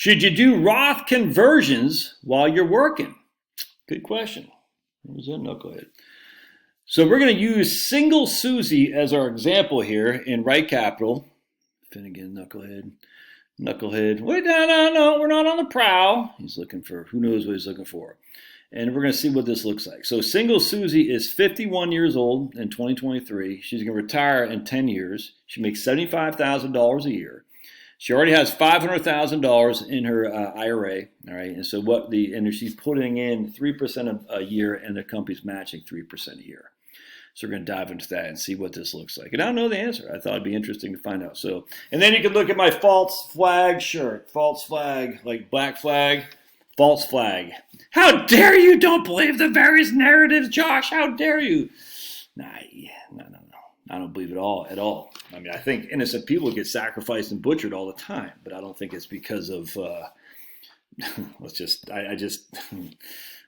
Should you do Roth conversions while you're working? Good question. What was that knucklehead? So we're going to use single Susie as our example here in Right Capital. Finnegan, knucklehead. Knucklehead. Wait, no, we're not on the prowl. He's looking for, who knows what he's looking for. And we're going to see what this looks like. So single Susie is 51 years old in 2023. She's going to retire in 10 years. She makes $75,000 a year. She already has $500,000 in her IRA, all right? And so and she's putting in 3% a year, and the company's matching 3% a year. So we're going to dive into that and see what this looks like. And I don't know the answer. I thought it'd be interesting to find out. So, and then you can look at my false flag shirt. False flag, like black flag, false flag. How dare you don't believe the various narratives, Josh? How dare you? No. I don't believe it all at all. I mean, I think innocent people get sacrificed and butchered all the time, but I don't think it's because of, let's just put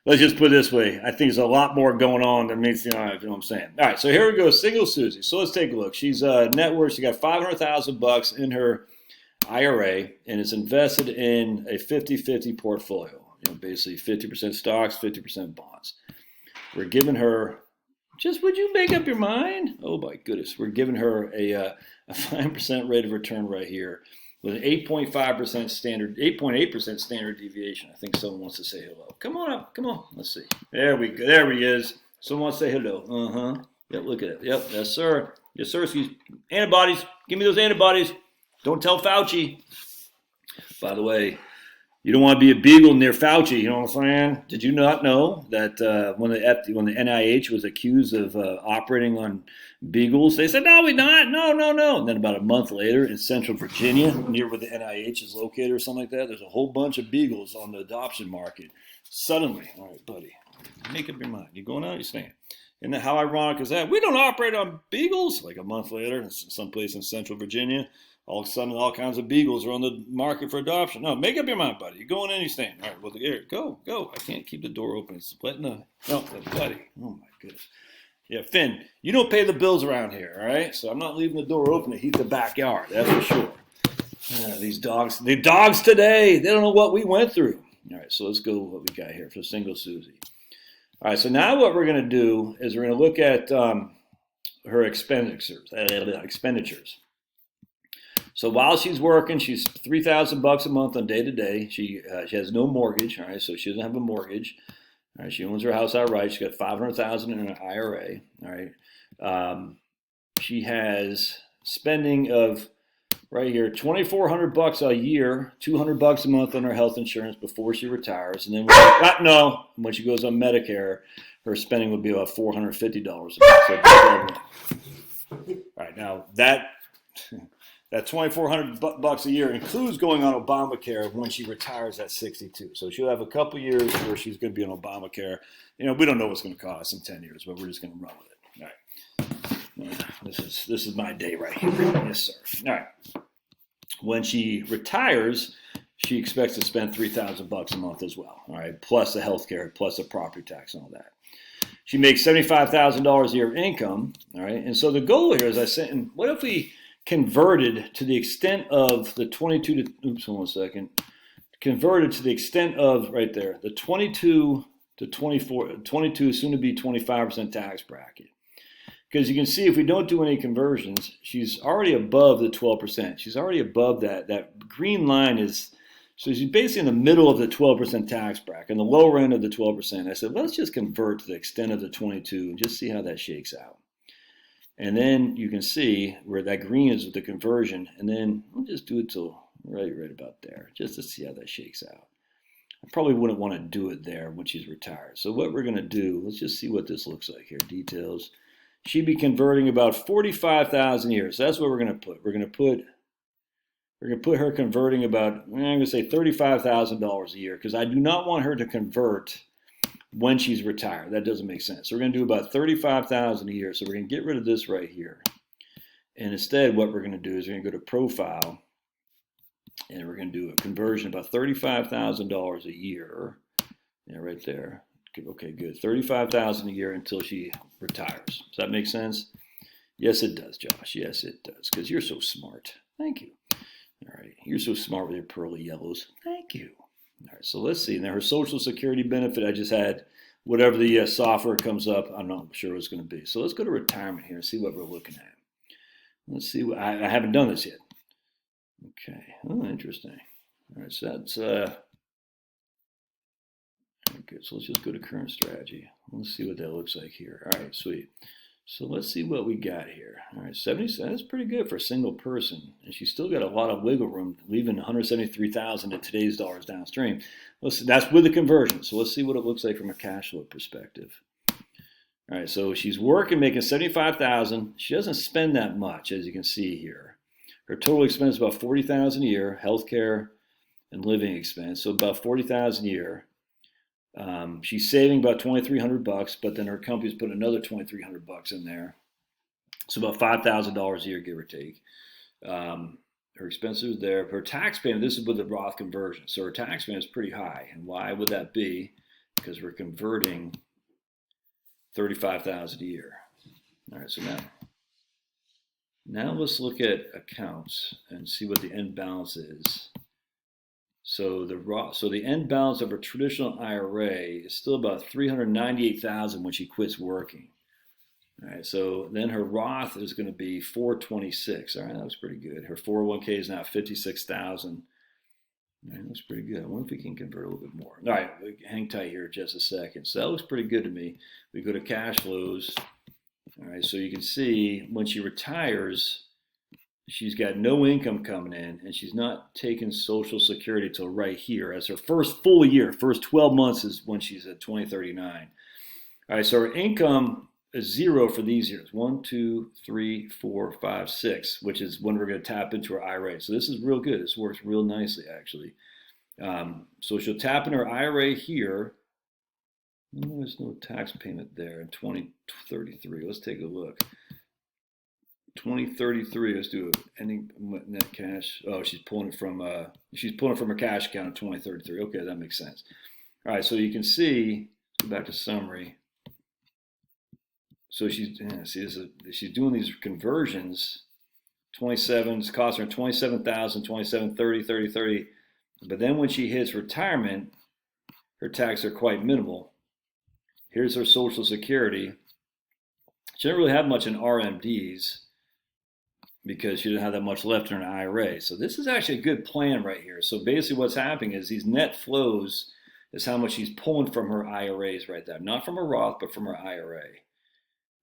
it this way. I think there's a lot more going on than meets the eye, you know what I'm saying? All right, so here we go, single Susie. So let's take a look. She's net worth, she got $500,000 in her IRA, and it's invested in a 50-50 portfolio. You know, basically 50% stocks, 50% bonds. We're giving her, would you make up your mind? Oh my goodness, we're giving her a 5% rate of return right here with an 8.5% standard, 8.8% standard deviation. I think someone wants to say hello. Come on up, come on. Let's see. There we go. There he is. Someone wants to say hello. Yep, look at it. Yep, yes sir. Yes sir. Antibodies. Give me those antibodies. Don't tell Fauci. By the way, you don't want to be a beagle near Fauci, you know what I'm saying? Did you not know that when the NIH was accused of operating on beagles, they said, no, we're not, no. And then about a month later in Central Virginia, near where the NIH is located or something like that, there's a whole bunch of beagles on the adoption market. Suddenly, all right, buddy, make up your mind. You going out, you staying? And how ironic is that? We don't operate on beagles. Like a month later, someplace in Central Virginia, all of a sudden, all kinds of beagles are on the market for adoption. No, make up your mind, buddy. You're going in, you're staying. All right, well, here, go. I can't keep the door open. It's letting buddy. Oh, my goodness. Yeah, Finn, you don't pay the bills around here, all right? So I'm not leaving the door open to heat the backyard, that's for sure. These dogs, the dogs today, they don't know what we went through. All right, so let's go with what we got here for single Susie. All right, so now what we're going to do is we're going to look at her expenditures. So while she's working, she's $3,000 a month on day-to-day. She has no mortgage, all right, so she doesn't have a mortgage. All right, she owns her house outright. She's got $500,000 in an IRA, all right. She has spending of, right here, $2,400 a year, $200 a month on her health insurance before she retires. And then when she goes on Medicare, her spending would be about $450 a month. So all right, now that $2,400 a year includes going on Obamacare when she retires at 62. So she'll have a couple years where she's going to be on Obamacare. You know, we don't know what's going to cost in 10 years, but we're just going to run with it. All right. This is my day right here. Yes, sir. All right. When she retires, she expects to spend $3,000 a month as well. All right, plus the health care, plus the property tax and all that. She makes $75,000 a year of income. All right, and so the goal here, as I said, and what if we converted to the extent of the 22 to, converted to the extent of, right there, the 22 to 24, 22 soon to be 25% tax bracket. Because you can see if we don't do any conversions, she's already above the 12%. She's already above that. That green line is, so she's basically in the middle of the 12% tax bracket, and the lower end of the 12%. I said, let's just convert to the extent of the 22 and just see how that shakes out. And then you can see where that green is with the conversion. And then we'll just do it till right about there, just to see how that shakes out. I probably wouldn't want to do it there when she's retired. So what we're going to do, let's just see what this looks like here. Details. She'd be converting about 45,000 a year. So that's what we're going to put. We're going to put her converting about, I'm going to say $35,000 a year, because I do not want her to convert when she's retired. That doesn't make sense. So we're going to do about $35,000 a year. So we're going to get rid of this right here. And instead, what we're going to do is we're going to go to Profile, and we're going to do a conversion about $35,000 a year. Yeah, right there. Okay, good. $35,000 a year until she retires. Does that make sense? Yes, it does, Josh. Yes, it does, because you're so smart. Thank you. All right, you're so smart with your pearly yellows. Thank you. All right, so let's see. Now her Social Security benefit, I just had whatever the software comes up. I'm not sure what it's going to be. So let's go to retirement here and see what we're looking at. Let's see. I haven't done this yet. Okay. Oh, interesting. All right, so that's okay. So let's just go to current strategy. Let's see what that looks like here. All right, sweet. So let's see what we got here. All right, 70. That's pretty good for a single person, and she's still got a lot of wiggle room, leaving 173,000 at today's dollars downstream. That's with the conversion. So let's see what it looks like from a cash flow perspective. All right, so she's working, making 75,000. She doesn't spend that much, as you can see here. Her total expense is about 40,000 a year, healthcare and living expense. So about 40,000 a year. She's saving about $2,300, but then her company's put another $2,300 in there. So about $5,000 a year, give or take. Her expenses there. Her tax payment, this is with the Roth conversion. So her tax payment is pretty high. And why would that be? Because we're converting $35,000 a year. All right, so now let's look at accounts and see what the end balance is. So the end balance of a traditional IRA is still about $398,000 when she quits working. All right, so then her Roth is going to be $426,000. All right, that was pretty good. Her 401k is now $56,000. All right, that's pretty good. I wonder if we can convert a little bit more. All right, hang tight here just a second. So that looks pretty good to me. We go to cash flows. All right, so you can see when she retires, she's got no income coming in, and she's not taking Social Security till right here. As her first full year, first 12 months is when she's at 2039. All right, so her income is zero for these years. 1, 2, 3, 4, 5, 6, which is when we're going to tap into her IRA. So this is real good. This works real nicely, actually. So she'll tap in her IRA here. There's no tax payment there in 2033. Let's take a look. 2033. Let's do any net cash. Oh, she's pulling it from her cash account in 2033. Okay, that makes sense. All right, so you can see. Let's go back to summary. So she's doing these conversions. 27, it's costing her 27,000, 27, 30, 30, 30. But then when she hits retirement, her taxes are quite minimal. Here's her Social Security. She didn't really have much in RMDs because she didn't have that much left in her IRA. So this is actually a good plan right here. So basically what's happening is these net flows is how much she's pulling from her IRAs right there. Not from her Roth, but from her IRA.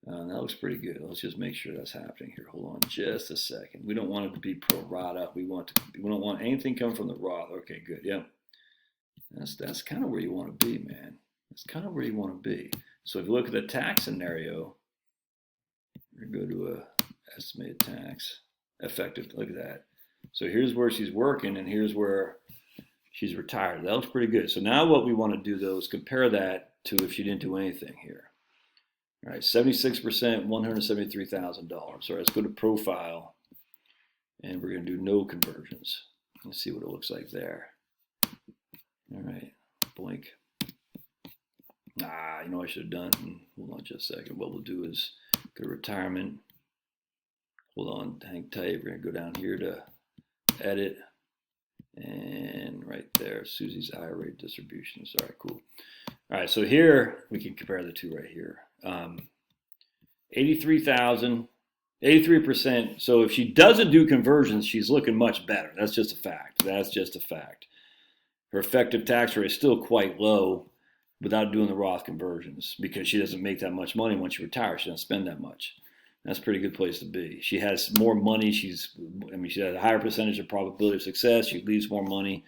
That looks pretty good. Let's just make sure that's happening here. Hold on just a second. We don't want it to be pro rata. We don't want anything coming from the Roth. Okay, good. Yep. That's kind of where you want to be, man. That's kind of where you want to be. So if you look at the tax scenario, we're going to go to a estimated tax effective. Look at that. So here's where she's working, and here's where she's retired. That looks pretty good. So now what we want to do, though, is compare that to if she didn't do anything here. All right, 76%, $173,000. All right, let's go to profile, and we're going to do no conversions. Let's see what it looks like there. All right, blink. You know what I should have done? Hold on just a second. What we'll do is go to retirement. Hold on, hang tight. We're going to go down here to edit. And right there, Susie's IRA distributions. All right, cool. All right, so here we can compare the two right here. 83,000, 83%. So if she doesn't do conversions, she's looking much better. That's just a fact. That's just a fact. Her effective tax rate is still quite low without doing the Roth conversions because she doesn't make that much money when she retires. She doesn't spend that much. That's a pretty good place to be. She has more money. She has a higher percentage of probability of success. She leaves more money.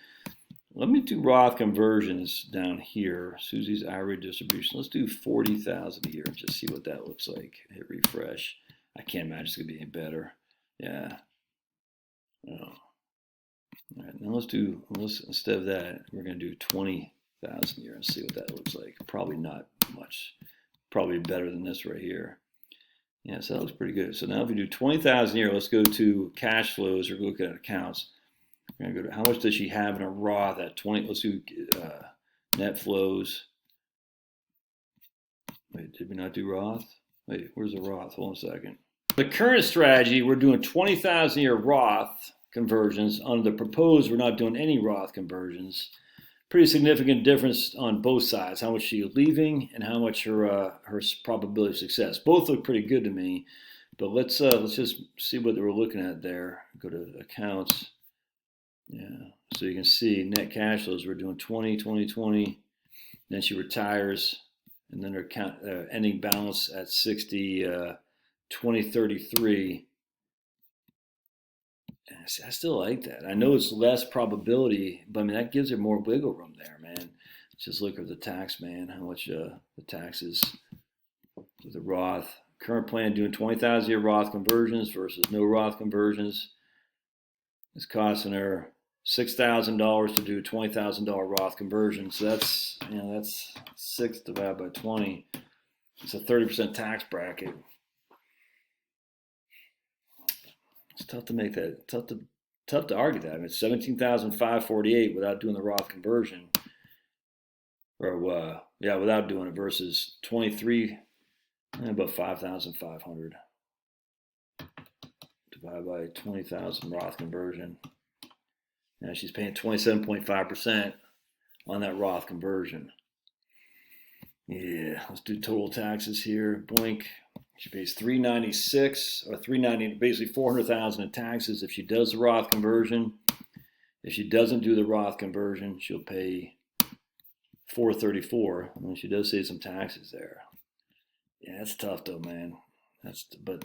Let me do Roth conversions down here. Susie's IRA distribution. Let's do 40,000 a year and just see what that looks like. Hit refresh. I can't imagine it's gonna be any better. Yeah. Oh. All right. Now let's instead of that, we're gonna do 20,000 a year and see what that looks like. Probably not much. Probably better than this right here. Yeah, so that looks pretty good. So now if we do 20,000 a year, let's go to cash flows or look at accounts. We're gonna go to how much does she have in a Roth at 20? Let's do net flows. Wait, did we not do Roth? Wait, where's the Roth? Hold on a second. The current strategy, we're doing 20,000 a year Roth conversions. On the proposed, we're not doing any Roth conversions. Pretty significant difference on both sides, how much she's leaving and how much her probability of success. Both look pretty good to me, but let's just see what we're looking at there. Go to accounts. Yeah, so you can see net cash flows. We're doing 20, 20, 20. Then she retires, and then her ending balance at 60, 20, 33. I still like that. I know it's less probability, but I mean, that gives her more wiggle room there, man. Let's just look at the tax, man. How much the taxes with the Roth. Current plan doing 20,000 a year Roth conversions versus no Roth conversions. It's costing her $6,000 to do a $20,000 Roth conversion. So that's 6 divided by 20. It's a 30% tax bracket. It's tough to make that. Tough to argue that. I mean, it's 17,548 without doing the Roth conversion, or without doing it versus 23, about 5,500 divided by 20,000 Roth conversion. Now she's paying 27.5% on that Roth conversion. Yeah, let's do total taxes here. Boink. She pays $396 or $390, basically $400,000 in taxes if she does the Roth conversion. If she doesn't do the Roth conversion, she'll pay $434, and then she does save some taxes there. Yeah, that's tough though, man. But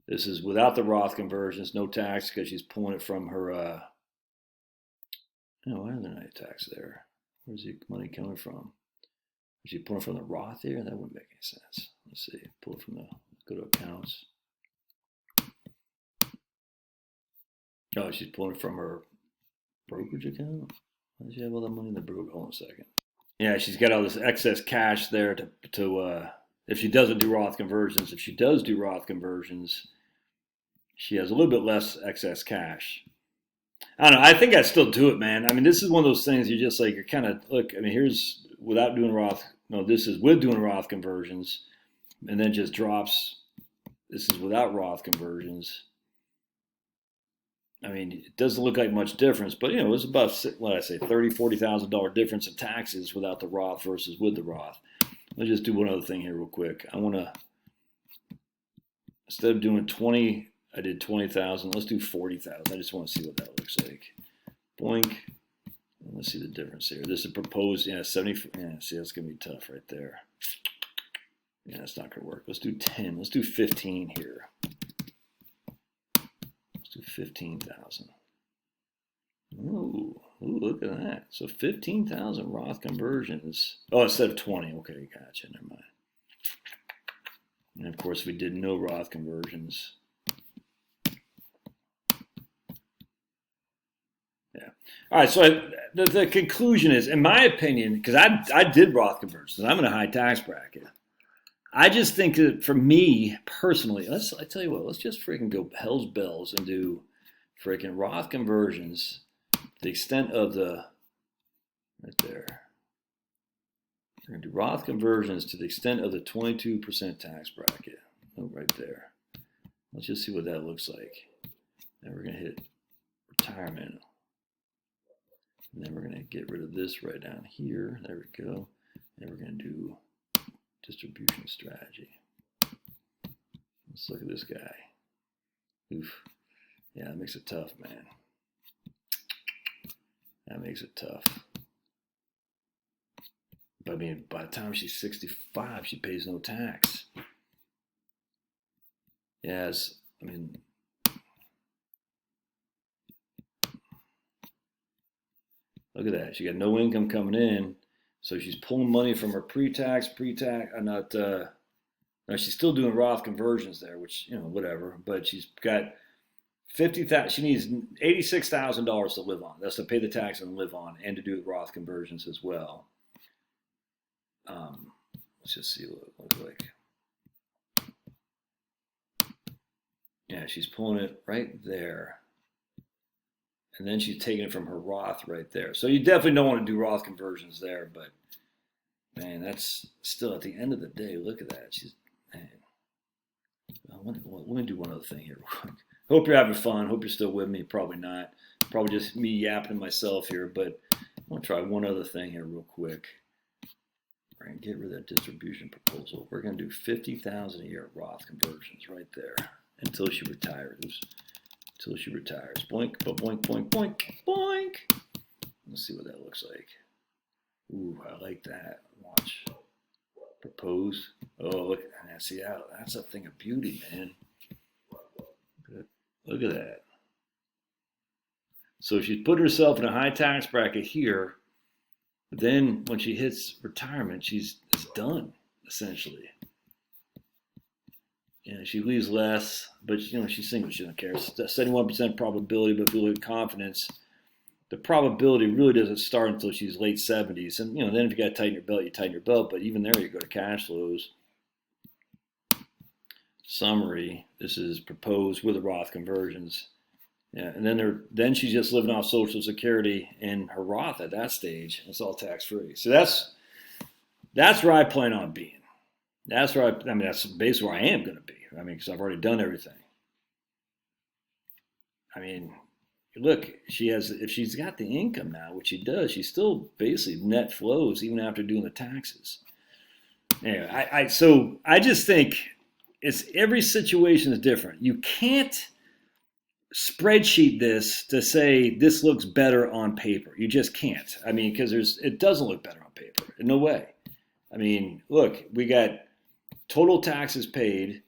this is without the Roth conversions, no tax because she's pulling it from her. Why is there no tax there? Where's the money coming from? Is she pulling from the Roth here? That wouldn't make any sense. Let's see. Pull it from go to accounts. Oh, she's pulling it from her brokerage account? Why does she have all that money in the brokerage? Hold on a second. Yeah, she's got all this excess cash there to if she doesn't do Roth conversions. If she does do Roth conversions, she has a little bit less excess cash. I don't know. I think I'd still do it, man. I mean, this is one of those things you're just like, you're kind of, look, I mean, here's without doing Roth. No, this is with doing Roth conversions, and then just drops. This is without Roth conversions. I mean, it doesn't look like much difference, but, it's about, $30,000, $40,000 difference in taxes without the Roth versus with the Roth. Let's just do one other thing here real quick. I want to, instead of doing 20, I did 20,000. Let's do 40,000. I just want to see what that looks like. Boink. Let's see the difference here. This is proposed, 70. Yeah, see, that's going to be tough right there. Yeah, that's not going to work. Let's do 10. Let's do 15 here. Let's do 15,000. Ooh, look at that. So 15,000 Roth conversions. Oh, instead of 20. Okay, gotcha. Never mind. And of course, we did no Roth conversions. Yeah. All right. So the conclusion is, in my opinion, because I did Roth conversions. I'm in a high tax bracket. I just think that for me personally, I tell you what, let's just freaking go hell's bells and do freaking Roth conversions to the extent of the, right there. We're going to do Roth conversions to the extent of the 22% tax bracket. Oh, right there. Let's just see what that looks like. Then we're going to hit retirement. And then we're going to get rid of this right down here. There we go. And we're going to do distribution strategy. Let's look at this guy. Oof. Yeah, that makes it tough, man. That makes it tough. But I mean, by the time she's 65, she pays no tax. Yes, I mean, look at that. She got no income coming in. So she's pulling money from her pre-tax, no, she's still doing Roth conversions there, which, whatever. But she's got 50,000. She needs $86,000 to live on. That's to pay the tax and live on, and to do Roth conversions as well. Let's just see what it looks like. Yeah, she's pulling it right there. And then she's taking it from her Roth right there. So you definitely don't want to do Roth conversions there, but man, that's still at the end of the day. Look at that. She's, man, let me do one other thing here real quick. Hope you're having fun. Hope you're still with me. Probably not. Probably just me yapping myself here, but I'm going to try one other thing here real quick. We're going to get rid of that distribution proposal. We're going to do 50,000 a year Roth conversions right there until she retires. Until she retires. Boink, boink, boink, boink, boink. Let's see what that looks like. Ooh, I like that. Watch. Propose. Oh, look. See, that's a thing of beauty, man. Look at that. So she's put herself in a high tax bracket here. But then when she hits retirement, it's done, essentially. Yeah, she leaves less, but she's single. She doesn't care. It's 71% probability, but if you look at confidence, the probability really doesn't start until she's late 70s. And then if you got to tighten your belt, you tighten your belt. But even there, you go to cash flows. Summary. This is proposed with the Roth conversions. Yeah, and then she's just living off Social Security and her Roth at that stage. It's all tax free. So that's where I plan on being. That's where that's basically where I am going to be. Because I've already done everything. Look, if she's got the income now, which she does, she's still basically net flows even after doing the taxes. Anyway, so I just think every situation is different. You can't spreadsheet this to say this looks better on paper. You just can't. Because it doesn't look better on paper. No way. Look, we got total taxes paid.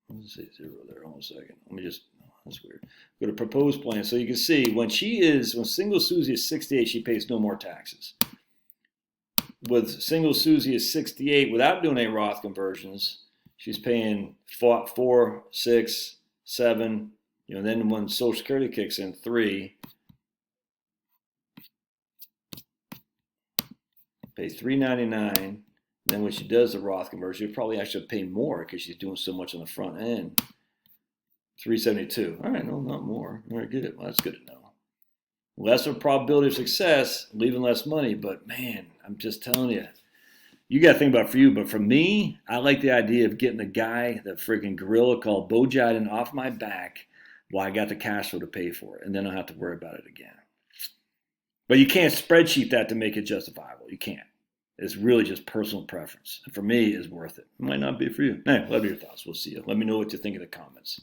Let's see, 0 there. Hold on a second. That's weird. Go to proposed plan. So you can see when single Susie is 68, she pays no more taxes. With single Susie is 68, without doing any Roth conversions, she's paying 4, 6, 7. Then when Social Security kicks in, 3. Pay $399. Then when she does the Roth conversion, she'll probably actually pay more because she's doing so much on the front end. $372. All right, no, not more. All right, good. Well, that's good to know. Lesser probability of success, leaving less money. But man, I'm just telling you, you got to think about it for you. But for me, I like the idea of getting the freaking gorilla called Bo Jiden off my back while I got the cash flow to pay for it. And then I don't have to worry about it again. But you can't spreadsheet that to make it justifiable. You can't. It's really just personal preference. And for me, it's worth it. It might not be for you. Anyway, love your thoughts. We'll see you. Let me know what you think in the comments.